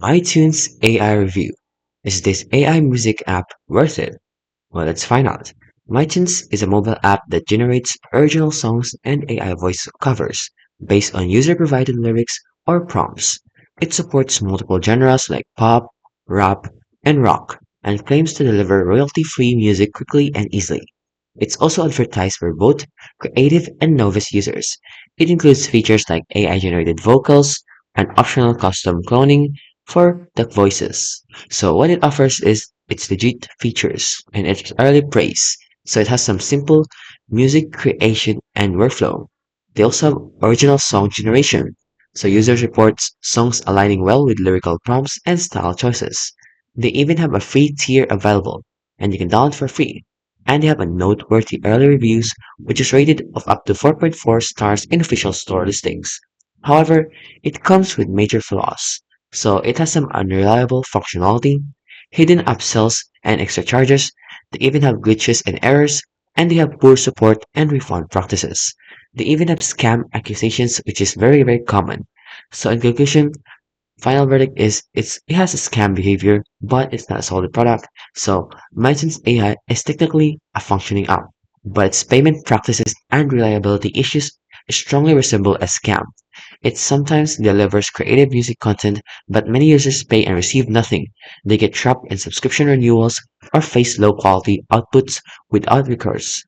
MyTunes AI review. Is this AI music app worth it? Well, let's find out. MyTunes is a mobile app that generates original songs and AI voice covers based on user-provided lyrics or prompts. It supports multiple genres like pop, rap, and rock, and claims to deliver royalty-free music quickly and easily. It's also advertised for both creative and novice users. It includes features like AI-generated vocals and optional custom cloning for the voices. So what it offers is its legit features and its early praise. So it has some simple music creation and workflow. They also have original song generation. So users reports songs aligning well with lyrical prompts and style choices. They even have a free tier available, and you can download for free. And they have a noteworthy early reviews, which is rated of up to 4.4 stars in official store listings. However, it comes with major flaws. So it has some unreliable functionality, hidden upsells and extra charges. They even have glitches and errors, and they have poor support and refund practices. They even have scam accusations, which is very common. So in conclusion, final verdict is it has a scam behavior, but it's not a solid product. So MyTunes AI is technically a functioning app, but its payment practices and reliability issues strongly resemble a scam. It sometimes delivers creative music content, but many users pay and receive nothing. They get trapped in subscription renewals or face low quality outputs without recourse.